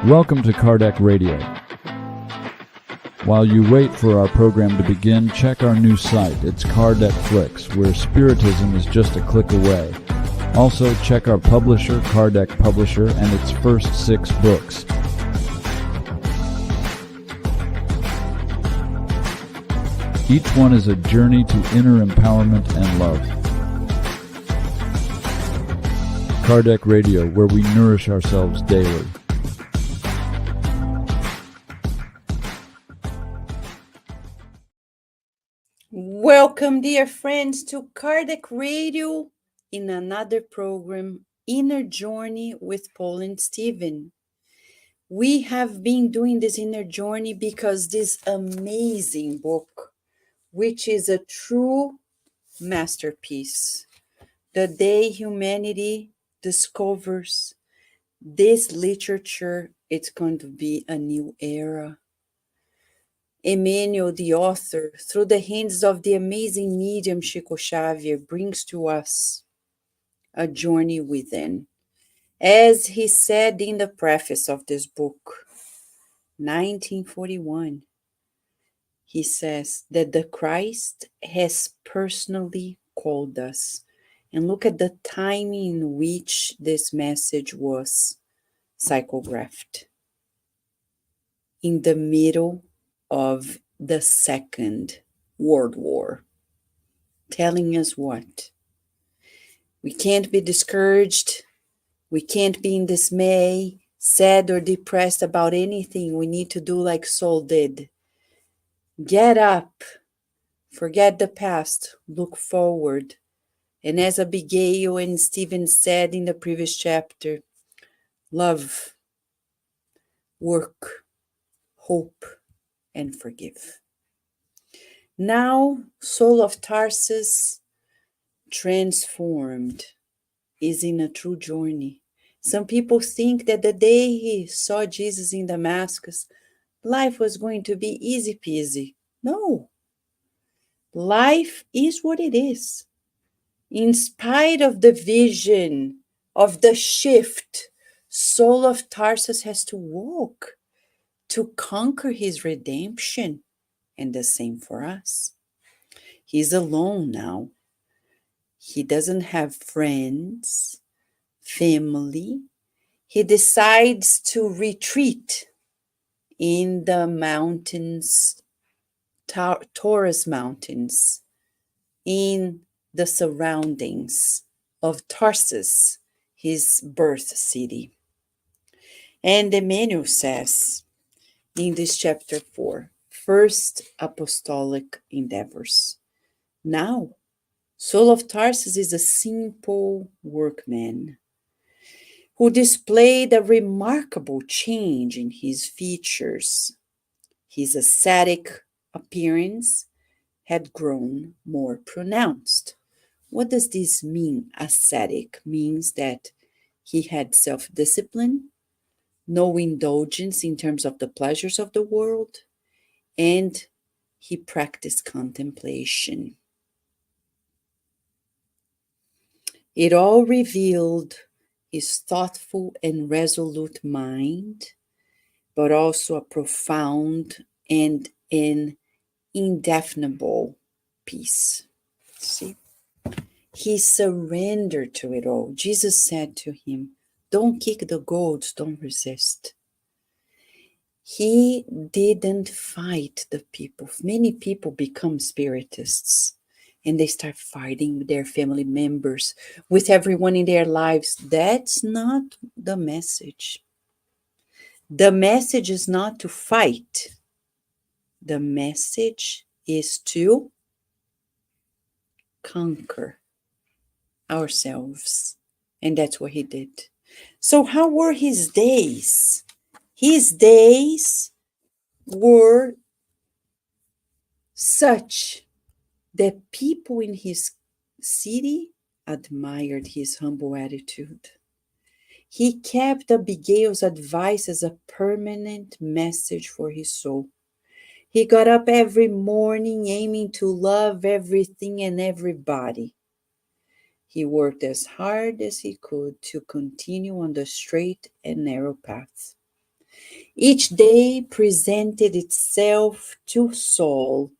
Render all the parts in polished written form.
Welcome to Kardec Radio. While you wait for our program to begin, check our new site. It's Kardec Flix, where Spiritism is just a click away. Also, check our publisher, Kardec Publisher, and its first 6 books. Each one is a journey to inner empowerment and love. Kardec Radio, where we nourish ourselves daily. Welcome, dear friends, to Kardec Radio in another program, Inner Journey with Paul and Stephen. We have been doing this inner journey because this amazing book, which is a true masterpiece, the day humanity discovers this literature, it's going to be a new era. Emmanuel, the author, through the hands of the amazing medium Chico Xavier, brings to us a journey within. As he said in the preface of this book, 1941, he says that the Christ has personally called us. And look at the timing in which this message was psychographed. In the middle of the Second World War, telling us what? We can't be discouraged. We can't be in dismay, sad or depressed about anything. We need to do like Saul did. Get up. Forget the past. Look forward. And as Abigail and Stephen said in the previous chapter, love, work, hope, and forgive. Now, Saul of Tarsus, transformed, is in a true journey. Some people think that the day he saw Jesus in Damascus, life was going to be easy peasy. No. Life is what it is. In spite of the vision of the shift, Saul of Tarsus has to walk to conquer his redemption, and the same for us. He's alone now. He doesn't have friends, family. He decides to retreat in the mountains, Taurus Mountains, in the surroundings of Tarsus, his birth city. And Emmanuel says, in this chapter 4, first apostolic endeavors. Now, Saul of Tarsus is a simple workman who displayed a remarkable change in his features. His ascetic appearance had grown more pronounced. What does this mean? Ascetic means that he had self-discipline, no indulgence in terms of the pleasures of the world, and he practiced contemplation. It all revealed his thoughtful and resolute mind, but also a profound and an indefinable peace. See? He surrendered to it all. Jesus said to him, don't kick the goats, don't resist. He didn't fight the people. Many people become spiritists and they start fighting with their family members, with everyone in their lives. That's not the message. The message is not to fight. The message is to conquer ourselves. And that's what he did. So how were his days? His days were such that people in his city admired his humble attitude. He kept Abigail's advice as a permanent message for his soul. He got up every morning aiming to love everything and everybody. He worked as hard as he could to continue on the straight and narrow path. Each day presented itself to Saul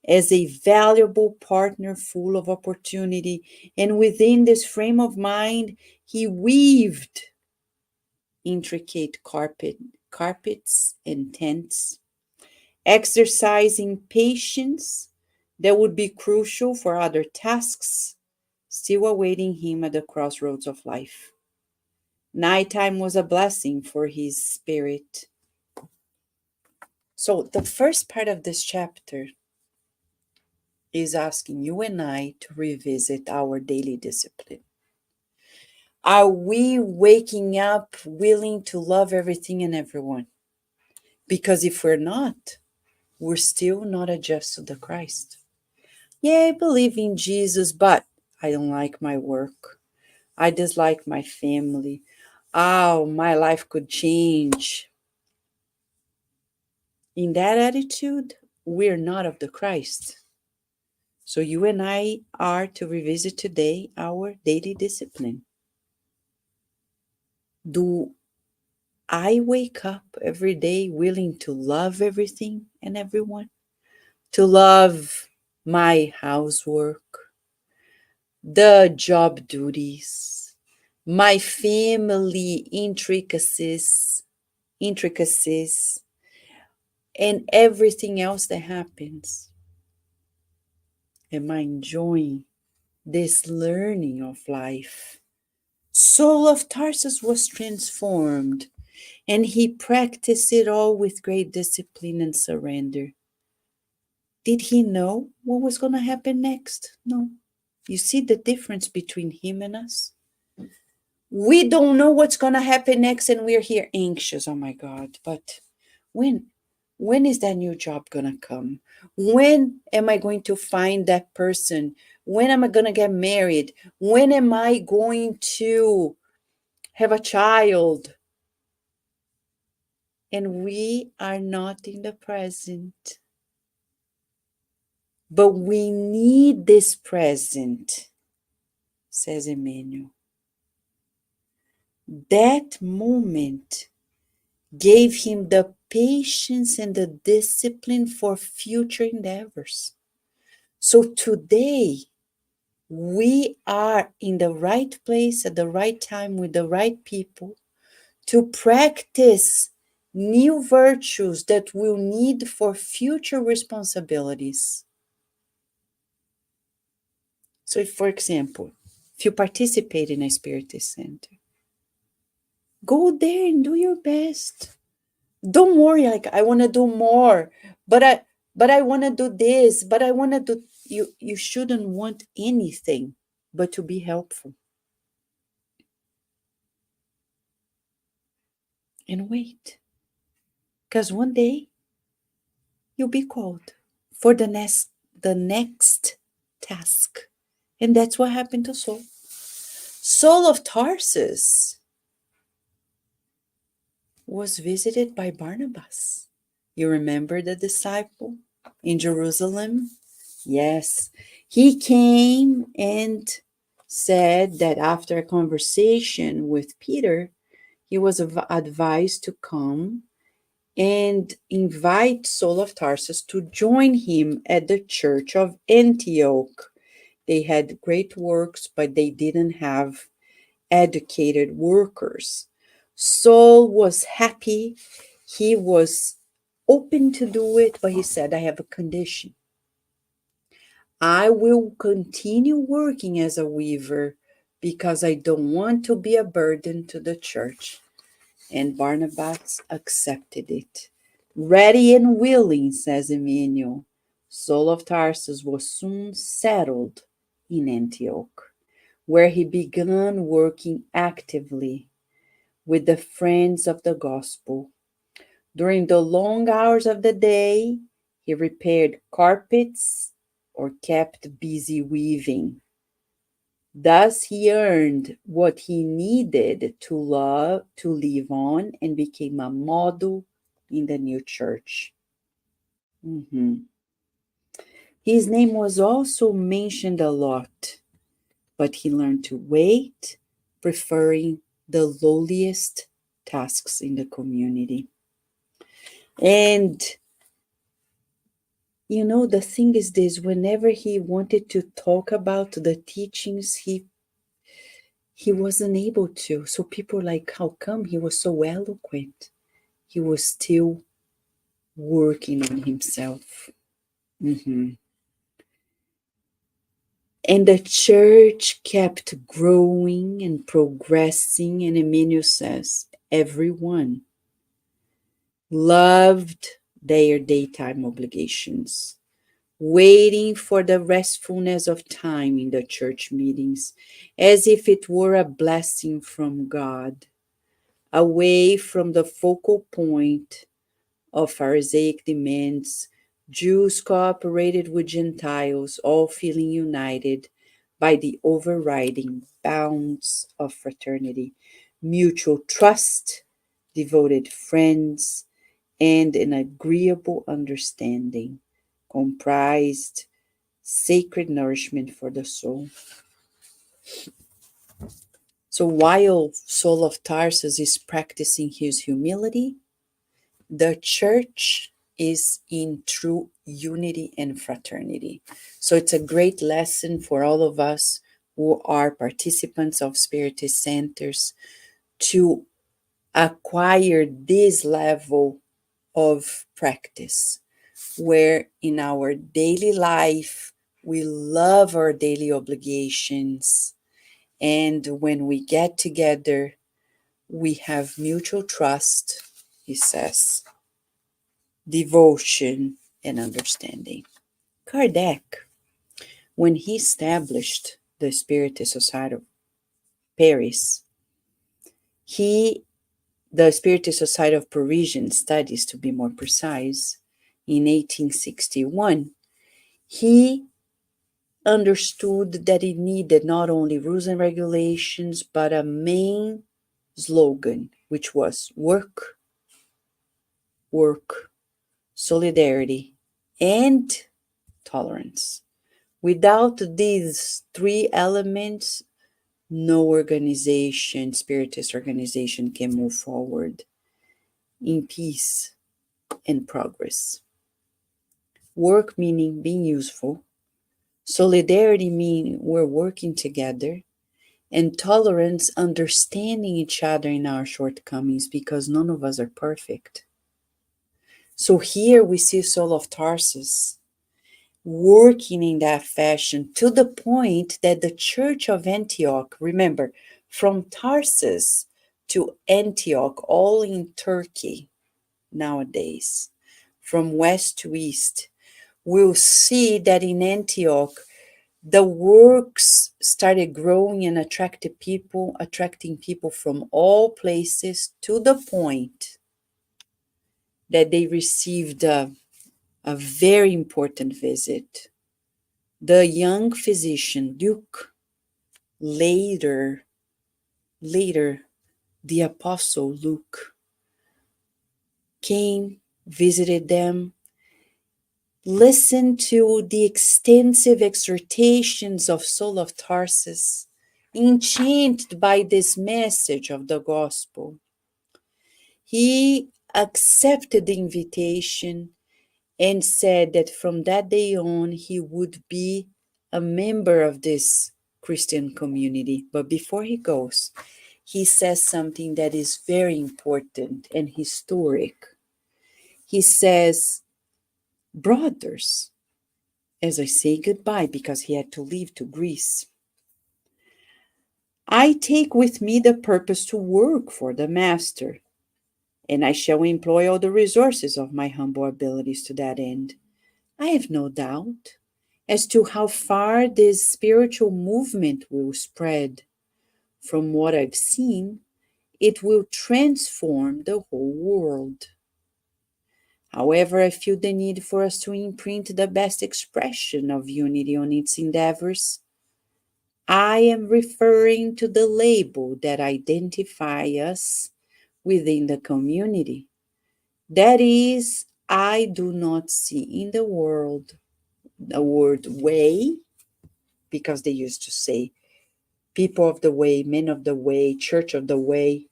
as a valuable partner full of opportunity, and within this frame of mind, he weaved intricate carpets and tents, exercising patience that would be crucial for other tasks still awaiting him at the crossroads of life. Nighttime was a blessing for his spirit. So, the first part of this chapter is asking you and I to revisit our daily discipline. Are we waking up willing to love everything and everyone? Because if we're not, we're still not adjusted to Christ. Yeah, I believe in Jesus, but I don't like my work. I dislike my family. Oh, my life could change. In that attitude, we're not of the Christ. So you and I are to revisit today our daily discipline. Do I wake up every day willing to love everything and everyone? To love my housework, the job duties, my family intricacies, and everything else that happens. Am I enjoying this learning of life? Saul of Tarsus was transformed, and he practiced it all with great discipline and surrender. Did he know what was going to happen next? No. You see the difference between him and us? We don't know what's going to happen next, and we're here anxious. Oh my God. But when? When is that new job going to come? When am I going to find that person? When am I going to get married? When am I going to have a child? And we are not in the present. But we need this present, says Emmanuel. That moment gave him the patience and the discipline for future endeavors. So today, we are in the right place at the right time with the right people to practice new virtues that we'll need for future responsibilities. So, if, for example, if you participate in a spiritist center, go there and do your best. Don't worry, like I want to do more, but I want to do this, but I want to do. You shouldn't want anything but to be helpful. And wait, because one day you'll be called for the next task. And that's what happened to Saul. Saul of Tarsus was visited by Barnabas. You remember the disciple in Jerusalem? Yes. He came and said that after a conversation with Peter, he was advised to come and invite Saul of Tarsus to join him at the church of Antioch. They had great works, but they didn't have educated workers. Saul was happy. He was open to do it, but he said, I have a condition. I will continue working as a weaver because I don't want to be a burden to the church. And Barnabas accepted it. Ready and willing, says Emmanuel, Saul of Tarsus was soon settled in Antioch, where he began working actively with the friends of the gospel. During the long hours of the day, he repaired carpets or kept busy weaving. Thus he earned what he needed to live on and became a model in the new church. His name was also mentioned a lot, but he learned to wait, preferring the lowliest tasks in the community. And the thing is this, whenever he wanted to talk about the teachings, he wasn't able to. So people were like, how come he was so eloquent? He was still working on himself. Mhm. And the church kept growing and progressing, and Emmanuel says, everyone loved their daytime obligations, waiting for the restfulness of time in the church meetings, as if it were a blessing from God, away from the focal point of Pharisaic demands. Jews cooperated with Gentiles, all feeling united by the overriding bounds of fraternity, mutual trust, devoted friends, and an agreeable understanding comprised sacred nourishment for the soul. So while Saul of Tarsus is practicing his humility, the church is in true unity and fraternity. So it's a great lesson for all of us who are participants of Spiritist centers to acquire this level of practice, where in our daily life we love our daily obligations, and when we get together we have mutual trust, he says, devotion, and understanding. Kardec, when he established the Spiritist Society of Paris, the Spiritist Society of Parisian Studies, to be more precise, in 1861, he understood that it needed not only rules and regulations, but a main slogan, which was work, work, solidarity, and tolerance. Without these three elements, no organization, Spiritist organization, can move forward in peace and progress. Work meaning being useful, solidarity meaning we're working together, and tolerance, understanding each other in our shortcomings, because none of us are perfect. So here we see Saul of Tarsus working in that fashion to the point that the Church of Antioch, remember, from Tarsus to Antioch, all in Turkey nowadays, from west to east, we'll see that in Antioch, the works started growing and attracting people from all places, to the point that they received a very important visit. The young physician, Luke, later, the apostle Luke, came, visited them, listened to the extensive exhortations of Saul of Tarsus, enchanted by this message of the gospel. He accepted the invitation and said that from that day on he would be a member of this Christian community. But before he goes, he says something that is very important and historic. He says, brothers, as I say goodbye, because he had to leave to Greece, I take with me the purpose to work for the Master, and I shall employ all the resources of my humble abilities to that end. I have no doubt as to how far this spiritual movement will spread. From what I've seen, it will transform the whole world. However, I feel the need for us to imprint the best expression of unity on its endeavors. I am referring to the label that identifies us within the community. That is, I do not see in the world the word way, because they used to say people of the way, men of the way, church of the way.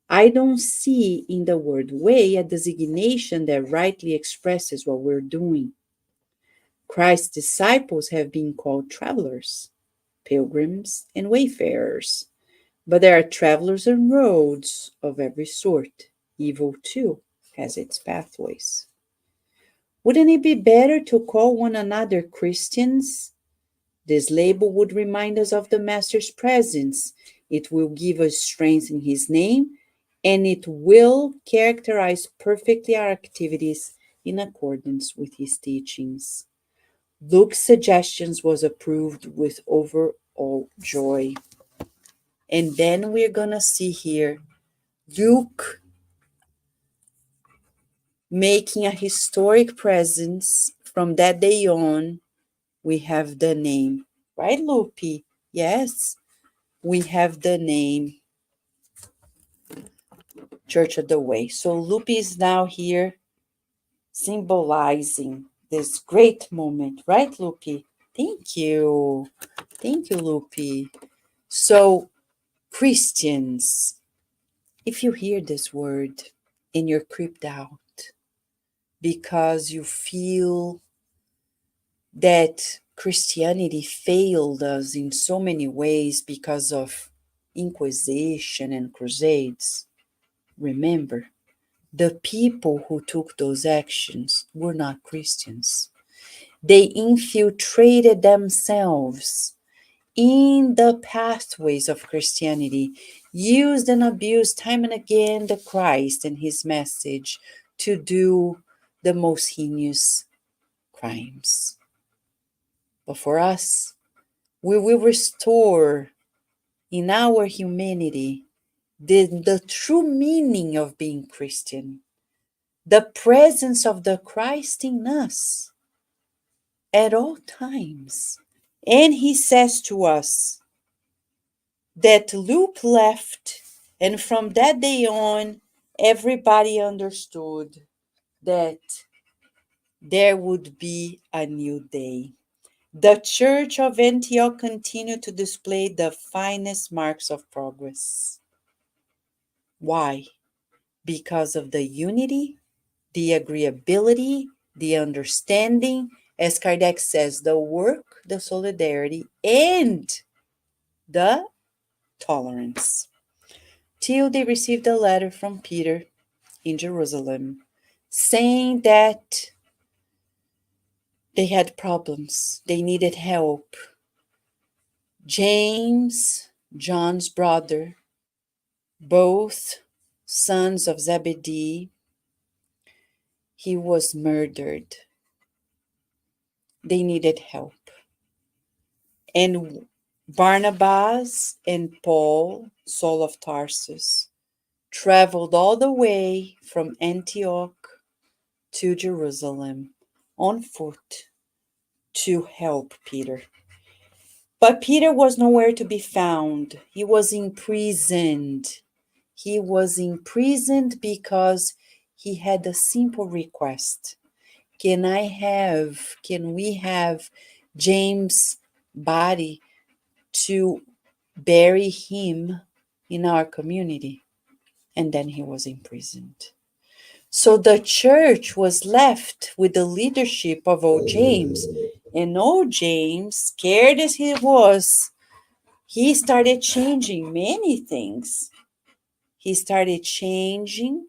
I don't see in the word way a designation that rightly expresses what we're doing. Christ's disciples have been called travelers, pilgrims, and wayfarers. But there are travelers and roads of every sort. Evil, too, has its pathways. Wouldn't it be better to call one another Christians? This label would remind us of the Master's presence. It will give us strength in his name, and it will characterize perfectly our activities in accordance with his teachings. Luke's suggestions was approved with overall joy. And then we're going to see here Luke making a historic presence. From that day on, we have the name. Right, Lupe? Yes, we have the name Church of the Way. So Lupe is now here symbolizing this great moment. Right, Lupe? Thank you. Thank you, Lupe. So, Christians, if you hear this word and you're creeped out because you feel that Christianity failed us in so many ways because of Inquisition and Crusades, remember, the people who took those actions were not Christians. They infiltrated themselves in the pathways of Christianity, used and abused time and again the Christ and his message to do the most heinous crimes. But for us, we will restore in our humanity the true meaning of being Christian, the presence of the Christ in us at all times. And he says to us that Luke left, and from that day on, everybody understood that there would be a new day. The Church of Antioch continued to display the finest marks of progress. Why? Because of the unity, the agreeability, the understanding, as Kardec says, the work, the solidarity, and the tolerance. Till they received a letter from Peter in Jerusalem saying that they had problems, they needed help. James, John's brother, both sons of Zebedee, he was murdered. They needed help. And Barnabas and Paul, Saul of Tarsus, traveled all the way from Antioch to Jerusalem on foot to help Peter. But Peter was nowhere to be found. He was imprisoned. He was imprisoned because he had a simple request. Can we have James' body to bury him in our community? And then he was imprisoned. So the church was left with the leadership of old James. And old James, scared as he was, he started changing many things. He started changing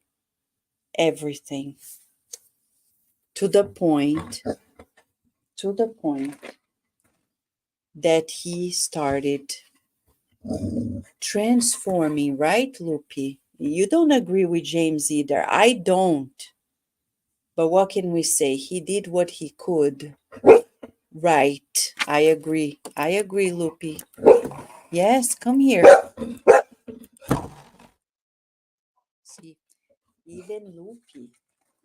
everything to the point that he started transforming, right, Lupe? You don't agree with James either. I don't. But what can we say? He did what he could. Right. I agree. I agree, Lupe. Yes, come here. See, even Lupe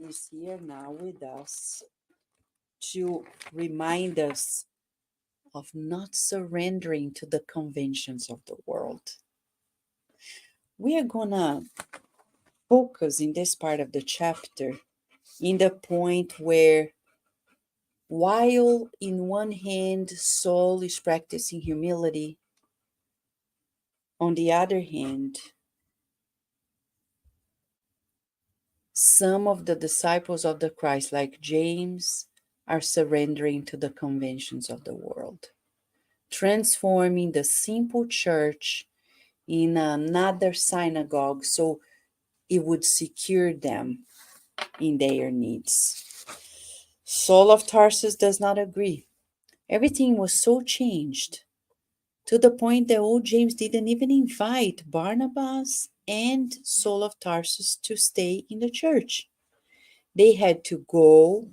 is here now with us to remind us of not surrendering to the conventions of the world. We are going to focus in this part of the chapter in the point where, while in one hand Saul is practicing humility, on the other hand, Some of the disciples of the Christ, like James, are surrendering to the conventions of the world, transforming the simple church in another synagogue so it would secure them in their needs. Saul of Tarsus does not agree. Everything was so changed to the point that old James didn't even invite Barnabas and Saul of Tarsus to stay in the church. They had to go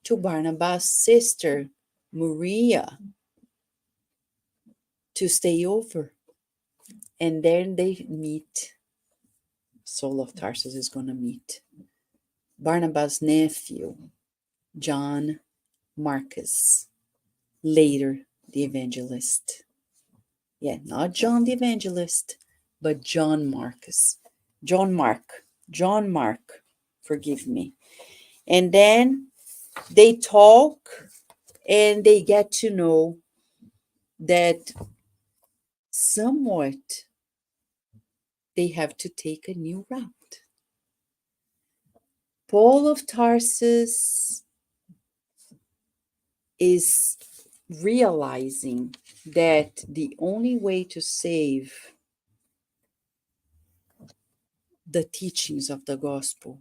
to Barnabas' sister, Maria, to stay over. And then they meet. Saul of Tarsus is going to meet Barnabas' nephew, John Marcus, later the evangelist. Yeah, not John the evangelist, but John Marcus. John Mark, forgive me. And then they talk and they get to know that somewhat they have to take a new route. Paul of Tarsus is realizing that the only way to save the teachings of the gospel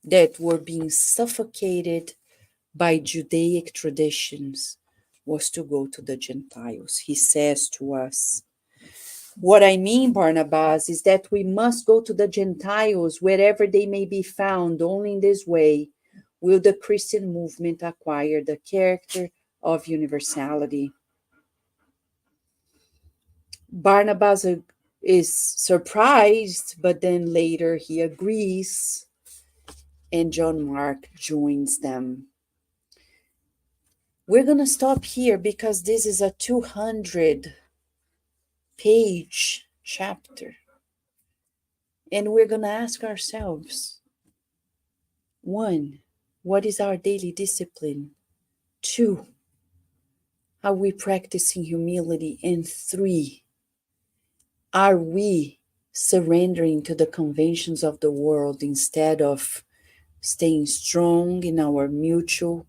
that were being suffocated by Judaic traditions was to go to the Gentiles. He says to us, what I mean, Barnabas, is that we must go to the Gentiles wherever they may be found. Only in this way will the Christian movement acquire the character of universality. Barnabas is surprised, but then later he agrees, and John Mark joins them. We're going to stop here because this is a 200-page chapter. And we're going to ask ourselves, 1, what is our daily discipline? 2, are we practicing humility? And 3, are we surrendering to the conventions of the world instead of staying strong in our mutual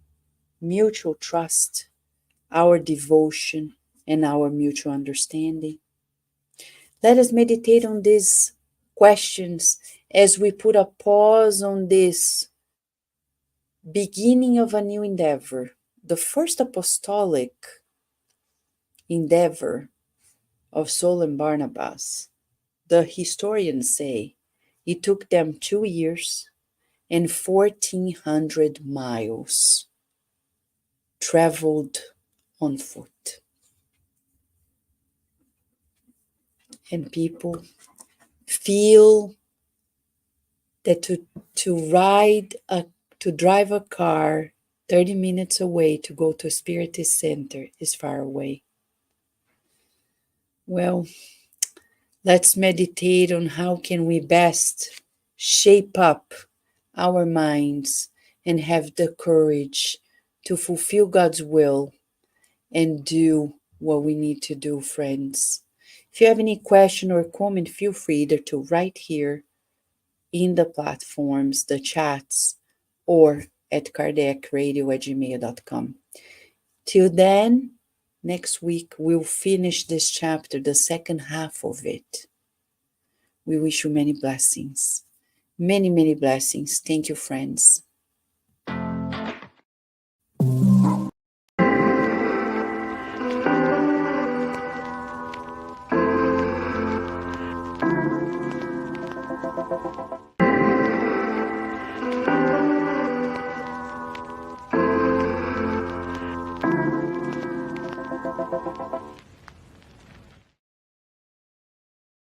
trust, our devotion, and our mutual understanding? Let us meditate on these questions as we put a pause on this beginning of a new endeavor, the first apostolic endeavor of Saul and Barnabas. The historians say it took them 2 years and 1,400 miles traveled on foot. And people feel that to drive a car 30 minutes away to go to a Spiritist center is far away. Well, let's meditate on how can we best shape up our minds and have the courage to fulfill God's will and do what we need to do, friends. If you have any question or comment, feel free either to write here in the platforms, the chats, or at cardiacradio@gmail.com. Till then, next week we'll finish this chapter, the second half of it. We wish you many blessings. Many, many blessings. Thank you, friends.